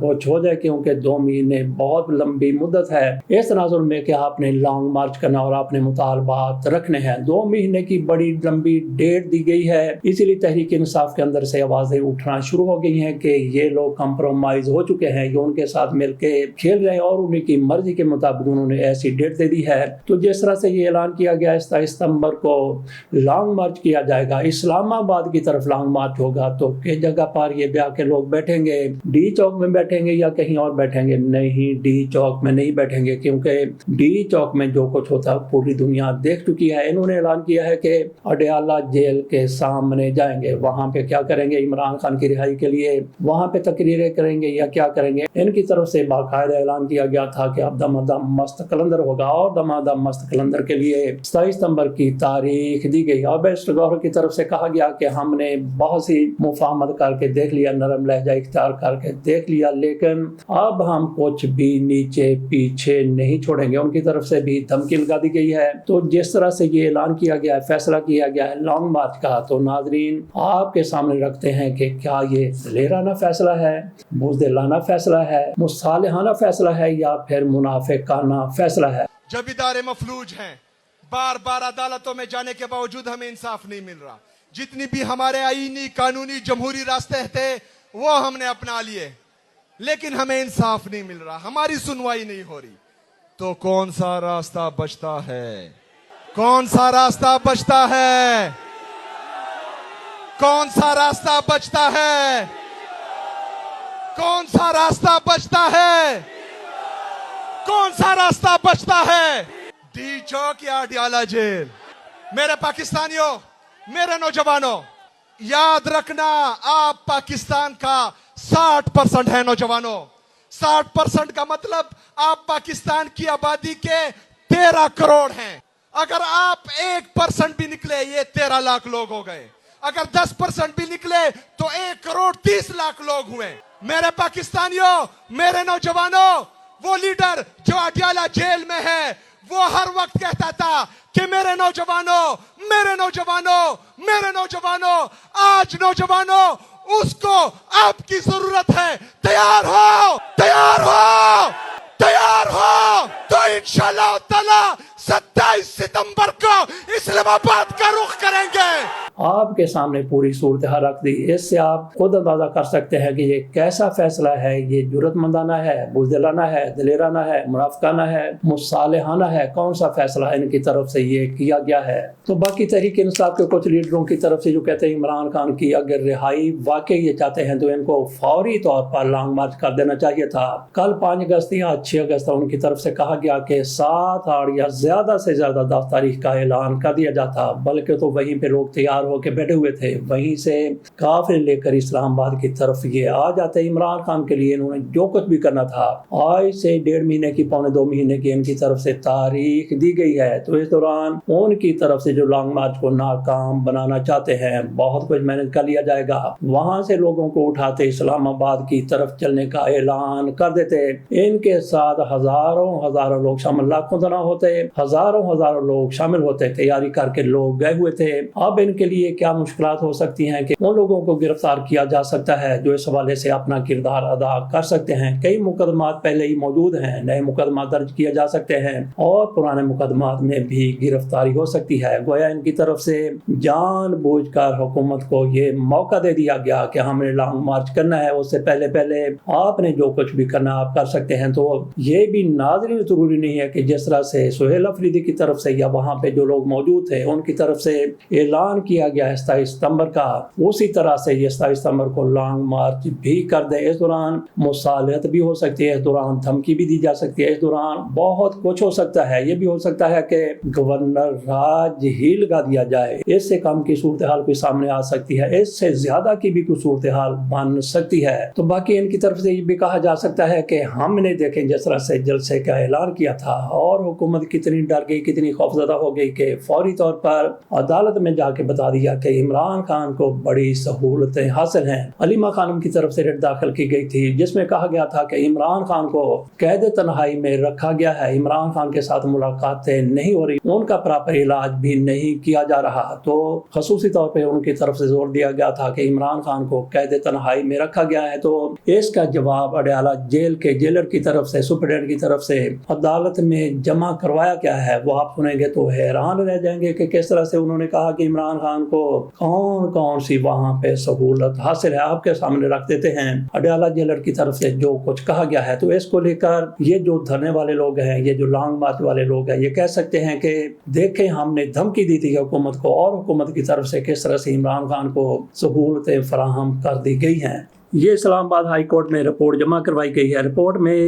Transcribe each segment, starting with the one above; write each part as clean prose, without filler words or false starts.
کچھ ہو جائے، کیونکہ 2 مہینے بہت لمبی مدت ہے اس تناظر میں کہ آپ نے لانگ مارچ کرنا اور اپنے مطالبات رکھنے ہیں۔ 2 مہینے کی بڑی لمبی ڈیٹ دی گئی ہے، اسی لیے تحریک انصاف کے اندر سے آوازیں اٹھنا شروع ہو گئی ہیں کہ یہ لوگ کمپرومائز ہو چکے ہیں، یہ ان کے ساتھ مل کے کھیل رہے ہیں اور انہیں کی مرضی کے مطابق انہوں نے ایسی ڈیٹ دے دی ہے۔ تو جس طرح سے یہ اعلان کیا گیا 27 ستمبر کو لانگ مارچ کیا جائے گا، اسلام آباد کی طرف لانگ مارچ ہوگا، تو کس جگہ پر یہ جا کے لوگ بیٹھیں گے؟ ڈی چوک میں بیٹھیں گے یا کہیں اور بیٹھیں گے؟ نہیں، ڈی چوک میں نہیں بیٹھیں گے، کیونکہ ڈی چوک میں جو کچھ ہوتا ہے پوری دنیا دیکھ چکی ہے۔ انہوں نے اعلان کیا ہے کہ اڈیالہ جیل کے سامنے جائیں گے، وہاں پہ کیا کریں گے؟ عمران خان کی رہائی کے لیے وہاں پہ تقریریں کریں گے یا کیا کریں گے؟ ان کی طرف سے باقاعدہ اعلان کیا گیا تھا کہ اب دمادم مست قلندر ہوگا، اور دمادم مست قلندر کے لیے 27 ستمبر کی تاریخ دی گئی۔ اور بیسٹ گورنر کی طرف سے کہا گیا کہ ہم نے بہت سی مفاہمت کر کے دیکھ لیا، نرم لہجہ اختیار کر کے دیکھ لیا، لیکن اب ہم کچھ بھی نیچے پیچھے نہیں چھوڑیں گے۔ ان کی طرف سے بھی دھمکی لگا دی گئی ہے۔ تو جس طرح سے یہ اعلان کیا گیا ہے، فیصلہ کیا گیا ہے لانگ مارچ کا، تو ناظرین آپ کے سامنے رکھتے ہیں کہ کیا یہ دلیرانہ فیصلہ ہے، بزدلانہ فیصلہ ہے، مصالحانہ فیصلہ ہے، یا پھر منافقانہ فیصلہ ہے؟ جب ادارے مفلوج ہیں، بار بار عدالتوں میں جانے کے باوجود ہمیں انصاف نہیں مل رہا، جتنی بھی ہمارے آئینی، قانونی، جمہوری راستے تھے وہ ہم نے اپنا لیے، لیکن ہمیں انصاف نہیں مل رہا، ہماری سنوائی نہیں ہو رہی، تو کون سا راستہ بچتا ہے؟ کون سا راستہ بچتا ہے؟ کون سا راستہ بچتا ہے؟ کون سا راستہ بچتا ہے؟ کون سا راستہ بچتا ہے؟ ڈی چوک یا اڈیالہ جیل؟ میرے پاکستانیوں، میرے نوجوانوں، یاد رکھنا آپ پاکستان کا 60% ہے نوجوانوں۔ 60% کا مطلب آپ پاکستان کی آبادی کے 13 کروڑ ہیں۔ اگر آپ 1% بھی نکلے یہ 13 لاکھ لوگ ہو گئے، اگر 10% بھی نکلے تو 1 کروڑ 30 لاکھ لوگ ہوئے۔ میرے پاکستانیوں، میرے نوجوانوں، وہ لیڈر جو اڈیالہ جیل میں ہے وہ ہر وقت کہتا تھا کہ میرے نوجوانوں، میرے نوجوانوں، میرے نوجوانوں، آج نوجوانوں اس کو آپ کی ضرورت ہے۔ تیار ہو، تیار ہو، تیار ہو، تو انشاءاللہ تعالی 27 ستمبر کو اسلام آباد کا رخ کریں گے۔ آپ کے سامنے پوری صورتحال رکھ دی، اس سے آپ خود اندازہ کر سکتے ہیں کہ یہ کیسا فیصلہ ہے، یہ جرأت مندانہ ہے، بزدلانہ ہے، دلیرانہ ہے، منافقانہ ہے، مصالحانہ ہے، کون سا فیصلہ ان کی طرف سے یہ کیا گیا ہے۔ تو باقی تحریک انصاف کے کچھ لیڈروں کی طرف سے جو کہتے ہیں عمران خان کی اگر رہائی واقعی یہ چاہتے ہیں تو ان کو فوری طور پر لانگ مارچ کر دینا چاہیے تھا۔ کل 5 اگست یا 6 اگست ان کی طرف سے کہا گیا کہ 7 8 یا زیادہ سے زیادہ 10 تاریخ کا اعلان کر دیا جاتا، بلکہ تو وہیں پہ لوگ تیار ہو کے بیٹھے ہوئے تھے، وہیں سے کافر لے کر اسلام آباد کی طرف یہ آ جاتے۔ عمران خان کے لیے انہوں نے جو کچھ بھی کرنا تھا، آج سے 1.5 مہینے کی، 1.25 مہینے کی ان کی طرف سے تاریخ دی گئی ہے۔ تو اس دوران ان کی طرف سے جو لانگ مارچ کو ناکام بنانا چاہتے ہیں، بہت کچھ مینج کر لیا جائے گا، وہاں سے لوگوں کو اٹھاتے اسلام آباد کی طرف چلنے کا اعلان کر دیتے۔ ان کے ساتھ ہزاروں لوگ شامل، لاکھوں نہ ہوتے، ہزاروں لوگ شامل ہوتے، تیاری کر کے لوگ گئے ہوئے تھے۔ اب ان کے لیے کیا مشکلات ہو سکتی ہیں کہ ان لوگوں کو گرفتار کیا جا سکتا ہے جو اس حوالے سے اپنا کردار ادا کر سکتے ہیں۔ کئی مقدمات پہلے ہی موجود ہیں، نئے مقدمات درج کیے جا سکتے ہیں اور پرانے مقدمات میں بھی گرفتاری ہو سکتی ہے۔ گویا ان کی طرف سے جان بوجھ کر حکومت کو یہ موقع دے دیا گیا کہ ہم نے لانگ مارچ کرنا ہے، اس سے پہلے آپ نے جو کچھ بھی کرنا آپ کر سکتے ہیں۔ تو یہ بھی ناظرین ضروری نہیں ہے کہ جس طرح سے سہیل افریدی کی طرف سے یا وہاں پہ جو لوگ موجود تھے ان کی طرف سے اعلان کیا گیا 27 ستمبر کا، اسی طرح سے یہ 27 ستمبر کو لانگ مارچ بھی کر دے۔ اس دوران مصالحت بھی ہو سکتی ہے، اس دوران دھمکی بھی دی جا سکتی ہے، اس دوران بہت کچھ ہو سکتا ہے۔ یہ بھی ہو سکتا ہے کہ گورنر راج ہی لگا دیا جائے، اس سے کم کی صورتحال کوئی سامنے آ سکتی ہے، اس سے زیادہ کی بھی کوئی صورتحال بن سکتی ہے۔ تو باقی ان کی طرف سے یہ بھی کہا جا سکتا ہے کہ ہم نے دیکھیں جس طرح سے جلسے کا اعلان کیا تھا اور حکومت کتنی ڈر گئی، کتنی خوفزدہ ہو گئی کہ فوری طور پر عدالت میں جا کے بتا دیا دیا کہ عمران خان کو بڑی سہولتیں حاصل ہیں۔ علیمہ خانم کی طرف سے ریٹ داخل کی گئی تھی جس میں کہا گیا تھا کہ عمران خان کو قید تنہائی میں رکھا گیا ہے، عمران خان کے ساتھ ملاقاتیں نہیں ہو رہی، ان کا پراپر علاج بھی نہیں کیا جا رہا، تو خصوصی طور پہ ان کی طرف سے زور دیا گیا تھا کہ عمران خان کو قید تنہائی میں رکھا گیا ہے۔ تو اس کا جواب اڈیالہ جیل کے جیلر کی طرف سے، سپرڈینٹ کی طرف سے عدالت میں جمع کروایا کیا ہے، وہ آپ سنیں گے تو حیران رہ جائیں گے کہ کس طرح سے انہوں نے کہا کہ عمران خان کو کون کون سی وہاں پہ سہولت حاصل ہے۔ آپ کے سامنے رکھ دیتے ہیں اڈیالہ جیلر کی طرف سے جو کچھ کہا گیا ہے۔ تو اس کو لے کر یہ جو دھرنے والے لوگ ہیں، یہ جو لانگ مارچ والے لوگ ہیں، یہ کہہ سکتے ہیں کہ دیکھیں ہم نے دھمکی دی تھی حکومت کو، اور حکومت کی طرف سے کس طرح سے عمران خان کو سہولتیں فراہم کر دی گئی ہیں۔ یہ اسلام آباد ہائی کورٹ میں رپورٹ جمع کروائی گئی ہے۔ رپورٹ میں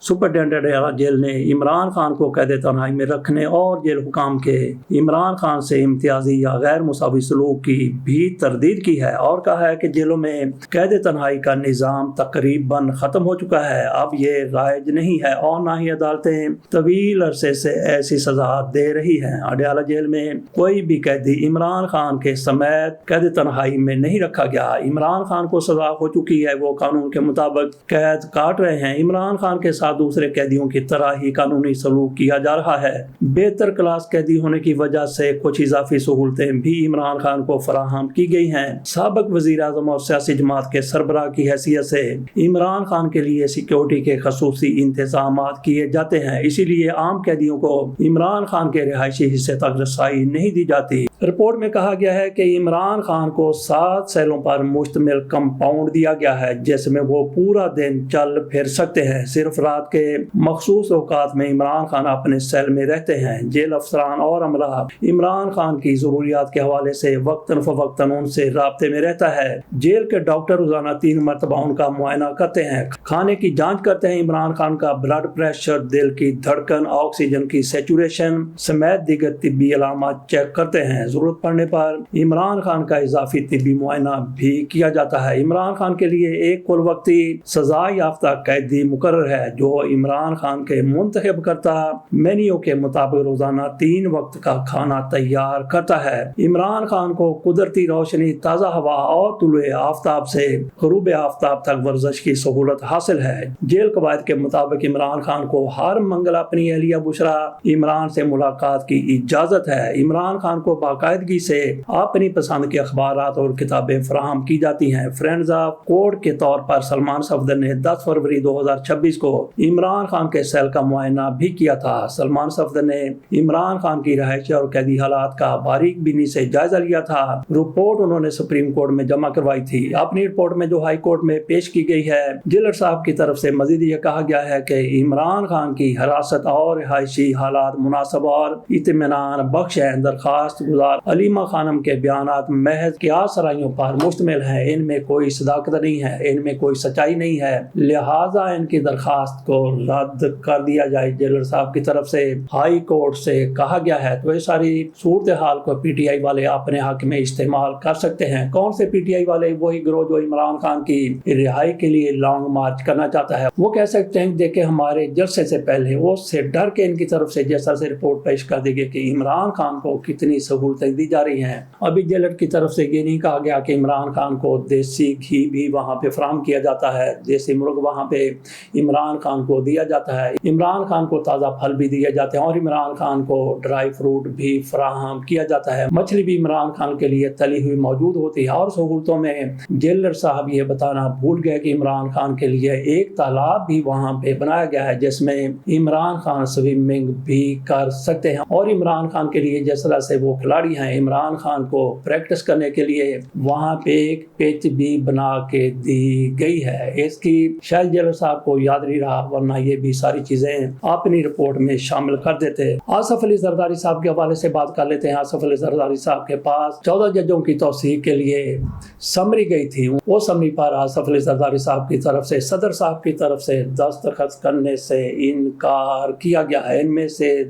سپرڈینٹ اڈیالہ جیل نے عمران خان کو قید تنہائی میں رکھنے اور جیل حکام کے عمران خان سے امتیازی یا غیر مساوی سلوک کی بھی تردید کی ہے اور کہا ہے کہ جیلوں میں قید تنہائی کا نظام تقریباً ختم ہو چکا ہے، اب یہ رائج نہیں ہے اور نہ ہی عدالتیں طویل عرصے سے ایسی سزا دے رہی ہیں۔ اڈیالہ جیل میں کوئی بھی قیدی عمران خان کے سمیت قید تنہائی میں نہیں رکھا گیا۔ عمران خان کو سزا ہو چکی ہے، وہ قانون کے مطابق قید کاٹ رہے ہیں۔ عمران خان کے ساتھ دوسرے قیدیوں کی طرح ہی قانونی سلوک کیا جا رہا ہے۔ بہتر کلاس قیدی ہونے کی وجہ سے کچھ اضافی سہولتیں بھی عمران خان کو فراہم کی گئی ہیں۔ سابق وزیر اعظم اور سیاسی جماعت کے سربراہ کی حیثیت سے عمران خان کے لیے سیکیورٹی کے خصوصی انتظامات کیے جاتے ہیں، اسی لیے عام قیدیوں کو عمران خان کے رہائشی حصے تک رسائی نہیں دی جاتی۔ رپورٹ میں کہا گیا ہے کہ عمران خان کو 7 سیلوں پر مشتمل کمپاؤنڈ دیا گیا ہے جس میں وہ پورا دن چل پھر سکتے ہیں۔ صرف رات کے مخصوص اوقات میں عمران خان اپنے سیل میں رہتے ہیں۔ جیل افسران اور عملہ عمران خان کی ضروریات کے حوالے سے وقتاً فوقتاً ان سے رابطے میں رہتا ہے۔ جیل کے ڈاکٹر روزانہ 3 مرتبہ ان کا معائنہ کرتے ہیں، کھانے کی جانچ کرتے ہیں، عمران خان کا بلڈ پریشر، دل کی دھڑکن، آکسیجن کی سیچوریشن سمیت دیگر طبی علامات چیک کرتے ہیں۔ ضرورت پڑنے پر عمران خان کا اضافی طبی معائنہ بھی کیا جاتا ہے۔ عمران خان کے لیے ایک کل وقتی سزا یافتہ قیدی مقرر ہے جو عمران خان کے منتخب کرتا مینیو کے مطابق روزانہ 3 وقت کا کھانا تیار کرتا ہے۔ عمران خان کو قدرتی روشنی، تازہ ہوا اور طلوع آفتاب سے غروب آفتاب تک ورزش کی سہولت حاصل ہے۔ جیل قواعد کے مطابق عمران خان کو ہر منگل اپنی اہلیہ بشرا عمران سے ملاقات کی اجازت ہے۔ عمران خان کو باقاعدگی سے اپنی پسند کے اخبارات اور کتابیں فراہم کی جاتی ہیں۔ فرینڈز آف کورٹ کے طور پر سلمان صفدر نے 10 فروری 2026 کو عمران خان کے سیل کا معائنہ بھی کیا تھا۔ سلمان صفدر نے عمران خان کی رہائش اور قیدی حالات کا باریک بینی سے جائزہ لیا تھا۔ رپورٹ انہوں نے سپریم کورٹ میں جمع کروائی تھی۔ اپنی رپورٹ میں جو ہائی کورٹ میں پیش کی گئی ہے، جیلر صاحب کی طرف سے مزید یہ کہا گیا ہے کہ عمران خان کی حراست اور رہائشی حالات مناسب اور اطمینان بخش ہیں۔ درخواست گزار علیمہ خانم کے بیانات محض قیاس سرائیوں پر مشتمل ہیں، ان میں کوئی صداقت نہیں ہے، ان میں کوئی سچائی نہیں ہے، لہٰذا ان کی درخواست کو رد کر دیا جائے۔ جیلر صاحب کی طرف سے ہائی کورٹ سے کہا گیا ہے۔ تو یہ ساری صورتحال کو پی ٹی آئی والے اپنے حق میں استعمال کر سکتے ہیں۔ کون سے پی ٹی آئی والے؟ وہی گروہ جو عمران خان کی رہائی کے لیے لانگ مارچ کرنا چاہتا ہے۔ وہ کہہ سکتے ہیں دیکھیں ہمارے جلسے سے پہلے وہ سے ڈر کے ان کی طرف سے جیسا سے رپورٹ پیش کر دی گئی کہ عمران خان کو کتنی سہولتیں دی جا رہی ہیں۔ ابھی جیلر کی طرف سے یہ نہیں کہا گیا کہ عمران خان کو دیسی گھی بھی وہاں پہ فراہم کیا جاتا ہے، دیسی مرغ وہاں پہ عمران خان کو دیا جاتا ہے، عمران خان کو تازہ پھل بھی دیے جاتے ہیں اور عمران خان کو ڈرائی فروٹ بھی فراہم کیا جاتا ہے۔ مچھلی بھی عمران خان کے لیے تلی ہوئی موجود ہوتی ہے۔ اور سہولتوں میں جیلر صاحب یہ بتانا بھول گئے کہ عمران خان کے لیے ایک تالاب بھی وہاں پہ بنایا گیا ہے جس میں عمران خان سوئمنگ بھی کر سکتے ہیں، اور عمران خان کے لیے جس طرح سے وہ کھلاڑی ہیں، عمران خان کو پریکٹس کرنے کے لیے وہاں پہ ایک پچ بھی بنا کے دی گئی ہے۔ اس کی شاید جیلر صاحب کو یاد نہیں رہا، ورنہ یہ بھی ساری چیزیں اپنی رپورٹ میں شامل کر دیتے۔ آصف علی زرداری صاحب کے حوالے سے بات کر لیتے ہیں۔ آصف علی زرداری صاحب کے پاس 14 ججوں کی توثیق کے لیے سمری گئی تھی، وہ سمری پر آصف علی زرداری صاحب کی طرف سے صدر صاحب کی طرف سے دستخط کرنے سے انکار کیا گیا ہے۔ ان میں سے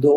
2